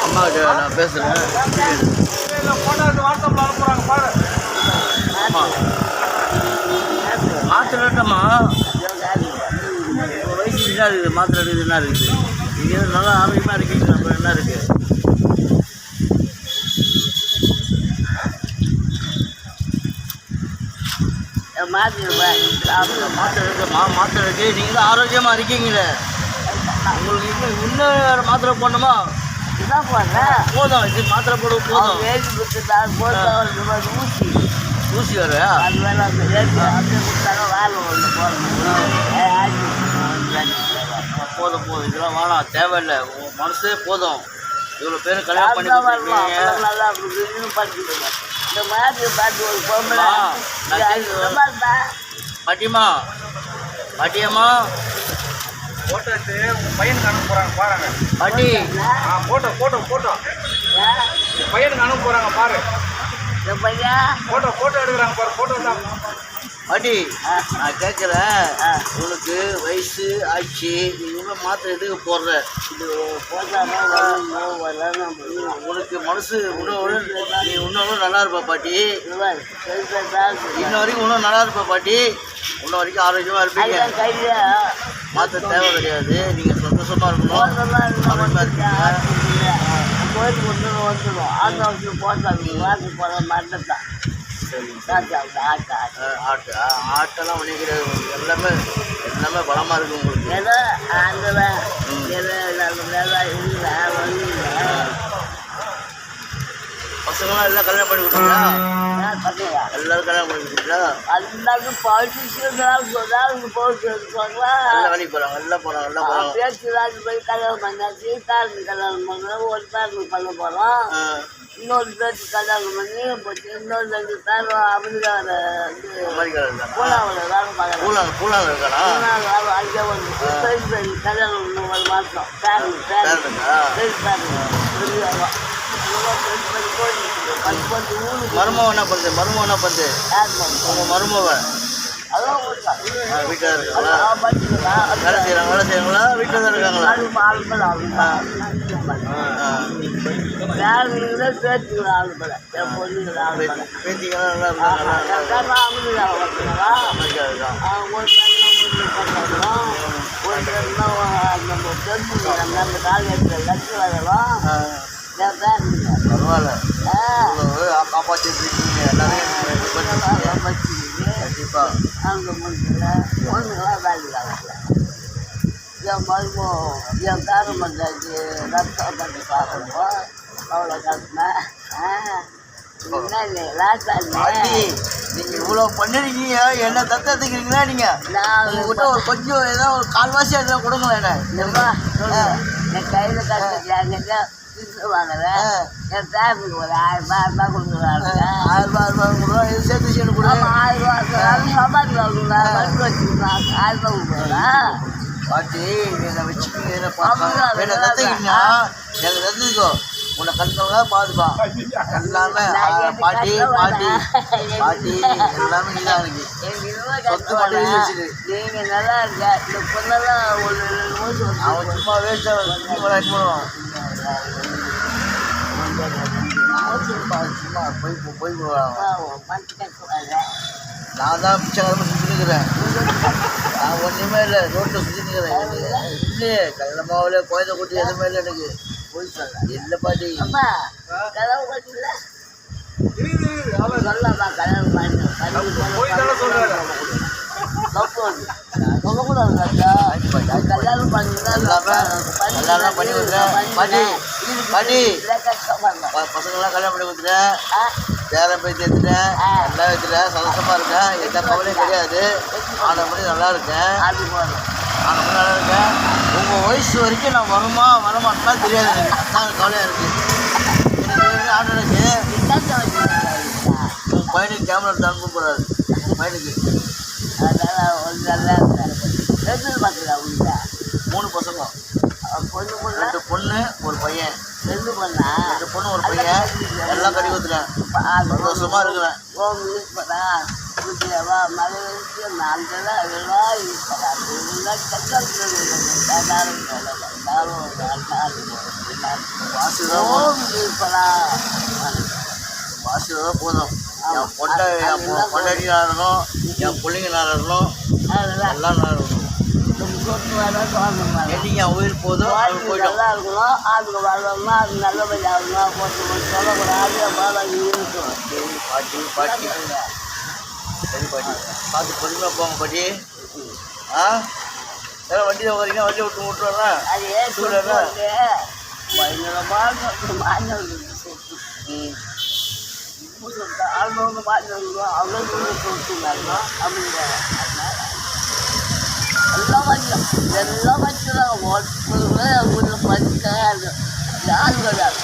அம்மா கிட்ட நான் பேசுகிறேன். ஆமாம் மாத்திரட்டம்மா வயசு என்ன இருக்குது, மாத்திரை இருக்குது என்ன இருக்குது? நீங்கள் நல்லா ஆரோக்கியமாக இருக்கீங்க, நம்ம என்ன இருக்குது? மாத்திரை இருக்குமா? மாத்திரை இருக்குது, நீங்கள் தான் ஆரோக்கியமாக இருக்கீங்களே. உங்களுக்கு இன்னும் மாத்திரை போடணுமா? இதான் போடுறேன். போதும், இது மாத்திரை போட போதும். எழுதி கொடுத்துட்டாங்க, ஊசி வர அது வேலை அப்படியே கொடுத்தாங்க. வேலை ஒன்று போதும் போதும், இதெல்லாம் வேணாம், தேவையில்லை. உங்கள் மனசே போதும். இவ்வளோ பேர் கல்யாணம் பண்ணி நல்லா இன்னும் படிச்சுடுங்க. இந்த மாதிரி பார்த்து ஒரு பொம்பளை பாட்டியம்மா பாட்டியம்மா போட்டோ எடுத்து உங்கள் பையனுக்கு அனுப்ப போகிறாங்க பாருங்க. பாட்டி போட்டோ போட்டோ போட்டோ பையனுக்கு அனுப்ப போகிறாங்க பாரு. இந்த பையன் போட்டோ எடுக்கிறாங்க பாரு. போட்டோ தான் பாட்டி நான் கேட்குறேன், உனக்கு வயசு ஆச்சு, நீ இன்னும் மாத்திரை எதுக்கு போடுற? இது போட்டாலும் உனக்கு மனசு இன்னும் நீ இன்னும் நல்லா இருப்பா பாட்டி. இன்ன வரைக்கும் இன்னும் நல்லா இருப்பா பாட்டி. இன்ன வரைக்கும் ஆரோக்கியமாக இருப்பீங்க. மாத்திரை தேவை கிடையாது. நீங்கள் சந்தோஷமாக இருக்கணும், ஆரோக்கியமாக இருக்கீங்க. கோயிலுக்கு வந்துடும் ஆட்டோவுக்கு போட்டாங்க. வாக்கு போகிற மாதிரி தான். ஆட்டெல்லாம் பண்ணிக்கிறது எல்லாமே எல்லாமே பலமாக இருக்குது உங்களுக்கு. ஏதோ அந்த பசங்களாம் எல்லாம் கல்யாணம் பண்ணி கொடுத்தீங்களா? எல்லாரும் கல்யாணம் பண்ணி கொடுத்தீங்களா? எல்லாருக்கும் எல்லாம் வேலைக்கு போகிறாங்க, எல்லாம் போகிறாங்க, எல்லாம் போகிறாங்க. பேச்சு போய் கல்யாணம் பண்ணாச்சு. பேருக்கு கல்யாணம் பண்ணுறோம். ஒரு பேருக்கு பண்ண போகிறோம். இன்னொரு பேருக்கு கல்யாணம் பண்ணி போச்சு. இன்னொரு 2 பேர் அமெரிக்காவில் பூலாவில் இருக்கானா? அங்கே வந்து கல்யாணம் 1 மாதம் பேருக்கு மருமவன் என்ன பண்ணுது? மருமவன் என்ன பண்ணுது? உங்கள் மருமவன் வீட்டில் இருக்காங்களா? வேலை செய்கிறாங்களா? வீட்டில் தான் இருக்காங்களா? பேத்திங்கெல்லாம் நல்லா இருக்காங்களா? பரவாயில்ல, காப்பாற்றிட்டு இருக்கீங்க எல்லாமே. கண்டிப்பாக அங்கே முடியல ஒன்றுலாம் வேலைக்கு என் மருமோ என் பேரம் பஞ்சாயத்து ரத்தம் பண்ணி பார்க்கணும். அவ்வளோ கட்டினேன். நீங்கள் இவ்வளோ பண்ணிருக்கீங்க, என்ன தத்துக்கிறீங்களா? நீங்கள் நான் உங்கள்கிட்ட ஒரு கொஞ்சம் ஏதோ ஒரு கால்வாசி எல்லாம் கொடுங்களேன். என் கையில் கட்டுங்க வாங்குறேன். என் பேருக்கு ஒரு 1000 ரூபாய் கொடுக்குறாங்க. 1000 ரூபாய் இது சேர்த்து சேர்த்து கூட 1000 ரூபாய் சம்பாதிக்கலாம். வச்சுக்கலாம் 1000 ரூபாய் கொடுக்குறேன். பாட்டி என்னை வச்சுக்கிங்க, என்ன தத்துக்கிட்டீங்கன்னா எனக்கு தத்துக்கோ. உன்னை கண்களாக பாதுப்பா எல்லாமே. பாட்டி பாட்டி பாட்டி எல்லாமே நீ தான் இருக்கு. சொத்து மட்டும் வச்சுரு. நீங்கள் நல்லா இருக்க. இந்த பொண்ணெல்லாம் ஒரு அவன் சும்மா வேஸ்ட்டாக பண்ணுவான். சும்மா போய் நான் தான் பிச்சைக்காரமாக சுற்றினுக்கிறேன். நான் ஒன்றுமே இல்லை, ரோட்டில் சுற்றினுக்கிறேன். இல்லையே கல்யாணமாவில் குழந்தை குட்டி எதுவுமே இல்லை எனக்கு. போய் சொல்ல இல்லை பாட்டி. கல்யாணம் பண்ணல சொல்லலாமா? கல்யாணம் பண்ண கல்யாணம் பண்ணலாம் பண்ணி கொடுக்குறேன் பாட்டி. பாட்டி பசங்களாம் கல்யாணம் பண்ணி கொடுத்துட்டேன், பேரன் போய் சேர்த்துட்டேன், எல்லாம் வச்சுட்டேன், சந்தோஷமாக இருக்கேன். எந்த கவலையும் கிடையாது. ஆனபடி நல்லா இருக்கேன், ஆனபடி நல்லா இருக்கேன். உங்கள் வயசு வரைக்கும் நான் வரமாட்டேன்னா தெரியாது எனக்கு. நாங்கள் கவலையாக இருக்குது. எனக்கு ஆர்டர் இருக்குது. உங்கள் பையனுக்கு கேமரா எடுத்து அனுப்ப போகிறாரு. பையனுக்கு 3 பசங்க, 2 பொண்ணு 1 பையன். 2 பொண்ணு 1 பையன். எல்லாம் கட்டி கொடுத்துட்டேன். சந்தோஷமாக இருக்கிறேன். வாசல் தான் போதும். இப்படா வாசல் தான் போதும். என் பொண்டாட்டி நாடணும், என் பிள்ளைங்க நாடணும், அதுதான் எல்லாம் நாடணும். சொத்து வேலை தோணும் என்னைக்கு என் உயிர் போதும் அது போயிடும். நல்லா இருக்கணும் அதுக்கு வரணும்னா அது நல்லபடியாக இருக்கணும் போட்டு சொல்லக்கூடாது மேலே இருக்கும் பாட்டி பாட்டி சரி பாட்டி பார்த்து பொறுமையாக போங்க பாட்டி. ஆ வேறு வண்டியில் வரீங்க, வண்டியை விட்டு விட்டுறேன். அது ஏன் சூழலா? பயங்கரமான மாநிலம் ம் அவங்க மாநிலம் அவ்வளோ தூரம் சொல்லிட்டுருந்தாங்க அப்படிங்கிற எல்லாம் வச்சோம் எல்லாம் வச்சுருக்காங்க ஒருத்தர் படிக்காது யாரும் கிடையாது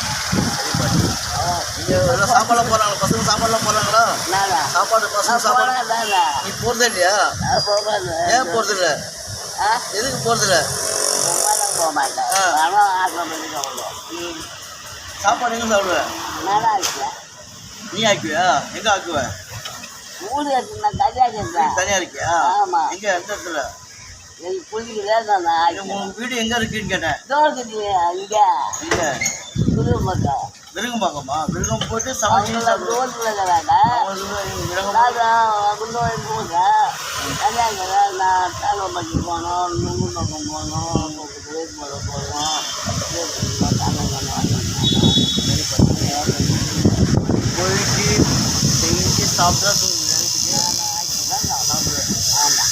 இங்கே எல்லாம் சாப்பாடுலாம் போடுறாங்களா? பசங்க சாப்பாடுலாம் போடுறாங்களா? நானா சாப்பாடு பசங்க சாப்பாடு நானா நீ போகிறதே இல்லையா? ஏன் போகிறதில்ல? ஆ எதுக்கு போகிறதில்ல? போக மாட்டேன் ஆனால் ஆக்கிரம் பண்ணிட்டு அவ்வளோ ம் சாப்பாடு எங்கே சாப்பிடுவேன்? நல்லா இருக்கல நீ ஆக்குவியா? எங்கே ஆக்குவ? ஊர் எடுத்துனா தனியாக இருக்கேன் தனியாக இருக்கியா? ஆமாம் எங்கே எந்த இடத்துல? எனக்கு பிடிக்கல நான் உங்கள் வீடு எங்கே இருக்குன்னு கேட்டேன். தோட்டத்துக்கு இங்கே எங்கே? புதுமக்கா விருகம்பாக்கம்மா. விருகம் போயிட்டு சமைச்சு அவங்கள சாப்பிடுவோம். தோட்டத்தில் இருக்கிறாங்க விருகம் நான் குண்டோய் போகிறேன் கல்யாணம் நான் தாளம்பட்டி போனோம் நுங்கு பக்கம் போனோம் வேட்மலை போனோம் போயிட்டு செஞ்சு சாப்பிட்டா சாப்பிடுவேன். ஆமாம்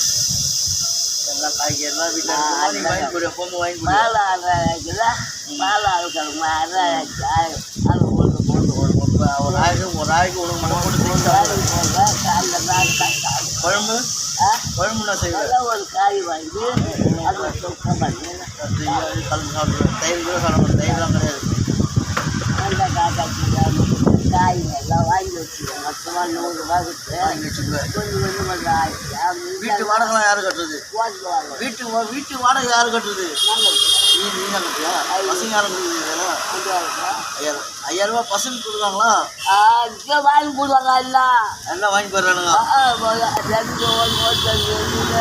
எல்லாம் காய்கறிலாம் வீட்டில் இருக்குமா? நீ வாங்கி கொடு, எப்பவும் வாங்கி கொடு. மேலே ஆடுறாங்க மேலே ஆளுக்கள் மாதிரி அது ஒன்று போட்டு ஒரு நாளைக்கு உனக்கு மட்டும் போட்டு செஞ்சு சாப்பிடுவேன். குழம்பு குழம்புனா செய்வேன். நல்லா ஒரு காய் வாங்கி அதை சுத்தம் பண்ணி கலந்து சாப்பிடுவேன். தயிர் கூட சாப்பிடுவேன். தயிர்லாம் கிடையாது. நல்லா காக்காச்சி காய் எல்லாம் வாங்கி வச்சுருவேன் மொத்தமாக 100 ரூபா கொடுத்து வாங்கி வச்சுக்குவேன். கொஞ்சம் கொஞ்சமாக ஆயிடுச்சு வீட்டு வாடகைலாம் யார் கட்டுறது? போட்டுவாங்க வீட்டு வாடகை யார் கட்டுறது? நாங்கள் நீ தான் கட்டுறியா? பசங்க யாரும் கொடுக்குறீங்களா? 5000 5,000 ரூபா பசங்க கொடுக்குறாங்களா? இங்கே வாங்கி போடுவாங்க எல்லாம் எல்லாம் வாங்கி போடுறானுங்க. ரெண்டு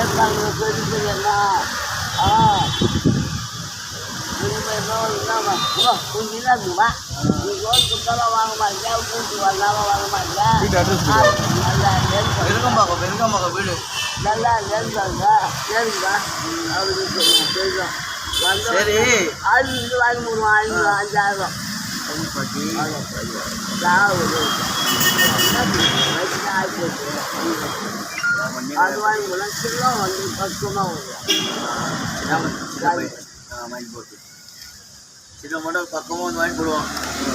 இருப்பாங்க பெரிய பெரியண்ணா இருக்குமா நீங்கள் ரோல் கொடுத்தாலும் வாங்க மாட்டேன் கூட்டு வந்தாலும் வாங்க மாட்டேன் வெறுக்கம்பாக்கம் வீடு. நல்லா நெருங்க நெருங்க அவருக்கு தெரியும் சரி அது இது வாங்கி போடுவோம் 5000 சரி பாட்டி. அது வாங்கி போனால் கிலோ வந்து 10 ரூபா வரும் வாங்கி போட்டு சின்ன மட்டும் பக்கமாக வந்து வாங்கி போடுவான்.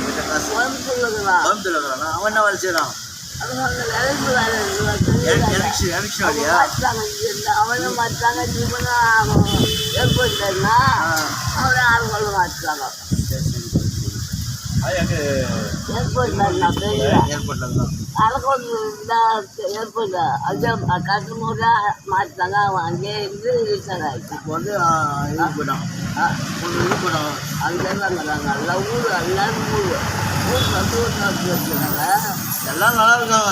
வீட்டை காசு கோயம்புத்தூர்ல கோயம்புத்தூர் இருக்கிறான். அவன் என்ன வேலை செய்கிறான்? அது இறங்கி வேலை எலெக்ஷன் வேலையா? அவனை மாற்றாங்க ஜீவனும் ஏற்பட்டாருன்னா அவனை ஆள் கொள்ள மாற்றாங்க ஏற்பட்டாருண்ணா பெரிய ஏர்போர்ட்டில் தான். அழகொண்டு ஏற்பட்ட அது கட்டுமுறை மாற்றாங்க அவன் அங்கேயே இருந்து ரீசன் ஆகிட்டான் இப்போ வந்து இதுக்கு போயிட்டான். இதுக்கு போயிட்டான். அங்கேருந்து நல்லா ஊர் எல்லாரும் ஊர் வந்து வச்சுருக்காங்க எல்லாம் நல்லா இருக்காங்க.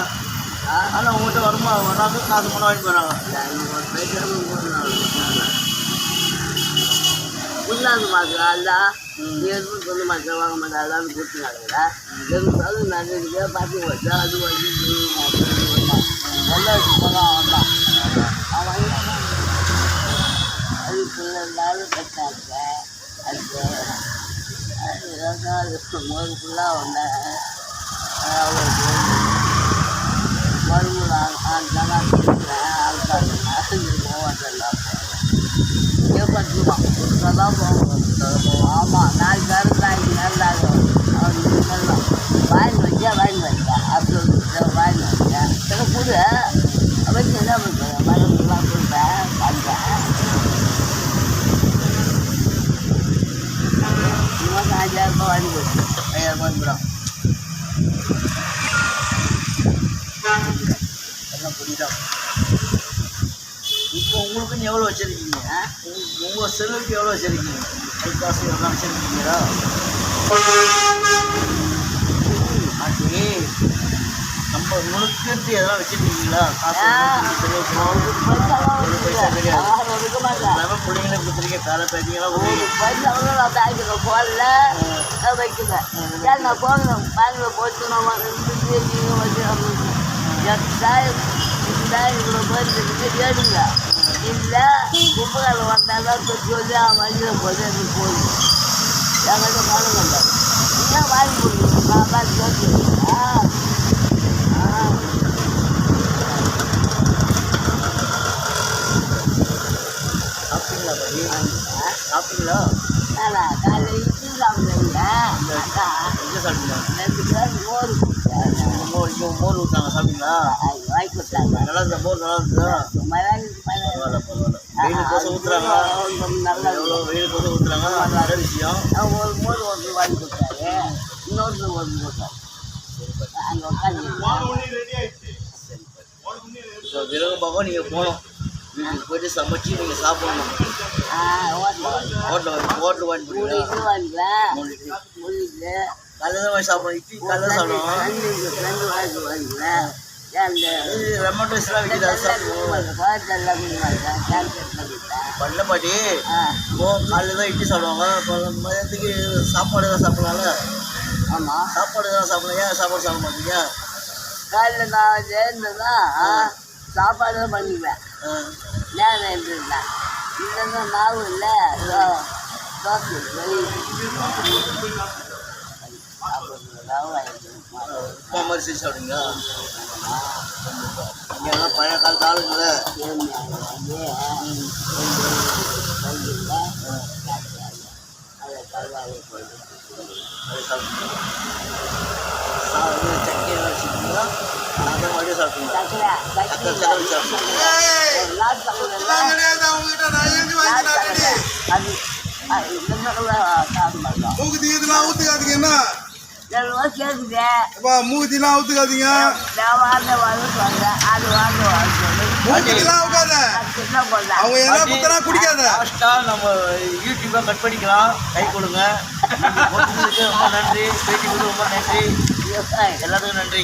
ஆனால் உங்கள்கிட்ட வருமா வராங்க காசு மட்டும் வாங்கி போகிறாங்க. புண்ணாந்து மாத்திரம் அல்ல எதுவும் சொல்ல மாட்டேன் வாங்க மாட்டேன் அதான் கொடுத்துனாங்க எதுவும் நிறைய பார்த்து வச்சா அது வந்து நல்லா போகிறான் வந்தான் அவன் அது எல்லாரும் கட்டாங்க அது முதல் ஃபுல்லாக வந்தேன் அவருக்கு மறுபடியும் நல்லா போவாட்டெல்லாம் ஏற்பட்டுருவான் தான் போவோம் ஆமாம் 4 பேரும் வாங்கி நல்லாகும் அவருக்கு நல்லா வாங்கி வச்சேன் அப்படி வாங்கி வச்சேன் சில கூட வச்சு என்ன பண்ணுறேன் மரத்துலாம் கொடுப்பேன் பண்ணுறேன் இன்னும் 5000 ரூபாய் வாங்கி போச்சு 5000 வாங்கி போகிறான். எல்லாம் புரியுதான். இப்போ உங்களுக்குன்னு எவ்வளோ வச்சுருக்கீங்க? உங்கள் செல்லுக்கு எவ்வளோ வச்சுருக்கீங்க? கை காசு எவ்வளோ வச்சுருக்கீங்களா? ஆண்டி நம்ம இப்போ முழுக்கிட்டு எதெல்லாம் வச்சுருக்கீங்களா? காசு ஆ. செலவு ஒரு ஒரு பைசா கிடையாது. யாரும் ஒதுக்க மாட்டேன். எல்லாமே பிள்ளைங்களே கொடுத்துருக்கீங்க, பேர பேத்திங்கெல்லாம் ஒரு கொடுத்துருக்கீங்க. பைசா கூட நான் பேங்க்கில் போடல, நான் வைக்கிறேன். ஏன் நான் போகணும் பேங்க்கில் போட்டு நான் வந்து நீங்கள் வந்து அப்படின்னு 8,000 இவ்வளோ போயிட்டு ஏடுங்க. இல்லை குப்பைக்காரன் வந்தாலும் சொல்லி அவன் வண்டியில் போய் எனக்கு போகுது. என்கிட்ட பணம் வந்தார். ஏன் வாங்கி கொடுக்கணும்? நான் பார்த்து கேட்குறேன். சாப்பிட்டீங்களா பாட்டி? சாப்பிட்டீங்களா? காலையில் இட்லி சாப்பிடுங்க. அதான் எங்கே சாப்பிட்டீங்களா? 2 பேர் மோர் கொடுத்தாங்க. இங்கே மோர் ஊற்றாங்க, சாப்பிட்டீங்களா? வாங்கி கொடுத்தாங்க. நல்லா இருந்தா மோர் நல்லா இருந்ததா? மலையாளி பரவாயில்ல பரவாயில்ல. வெயிலுக்கோசம் ஊற்றுறாங்க, நல்லா எவ்வளோ வெயிலுக்கோசம் ஊற்றுறாங்க, நல்ல விஷயம். ஒரு மோர் ஒன்று வாங்கி கொடுத்தாரு, இன்னொன்று ஒன்று கொடுத்தாரு. அங்கே உட்காந்து இப்போ விரவு பக்கம் நீங்கள் போகணும், வீட்டுக்கு போயிட்டு சமைச்சு நீங்கள் சாப்பிடணும். ஹோட்டல் வாங்கி போடுவீங்களா? இது வாங்கிக்கலாம். 3 இட்லி முடியுது காலையில் தான் வாங்கி சாப்பிடணும். இட்லி காலையில் தான் சாப்பிடுவோம். ரெண்டு வாங்கிக்கலாம். இது ரெமண்ட் ரைஸ்லாம் விற்கிது, அது சாப்பிடுவோம். பண்ணல பாட்டி. இப்போ காலையில் தான் இட்லி சாப்பிடுவாங்க, இப்போ மதியத்துக்கு சாப்பாடு தான் சாப்பிடலாம்ல? ஆமாம், சாப்பாடு தான் சாப்பிடலாம், ஏன் சாப்பாடு சாப்பிட மாட்டீங்க? காலையில் நான் சேர்ந்துன்னா சாப்பாடு தான் பண்ணிக்குவேன். நேரம் இருந்துருந்தேன் இல்லைன்னா மாவு இல்லை, தோசை உப்புமா மாதிரி செஞ்சு சாப்பிடுங்களா? இங்கெல்லாம் பழைய காலத்து ஆளுங்கள சட்னி எல்லாம் வச்சுருக்கீங்களா? அதை மாதிரியே சாப்பிட்டீங்களா? சக்கரை வச்சு சாப்பிட்டீங்களா? மூக்குத்திலாம் ஊத்துக்காதீங்க. என்ன அப்பா மூக்குத்திலாம் ஊத்துக்காதீங்க. மூக்குத்திலாம் ஊக்காத. அவங்க என்ன குத்தனா குடிக்காத. லாஸ்ட்டாக நம்ம யூடியூப்பை கட் பண்ணிக்கலாம். கை கொடுங்க. ரொம்ப நன்றி. பேட்டி கொடுத்து ரொம்ப நன்றி. எல்லாத்துக்கும் நன்றி.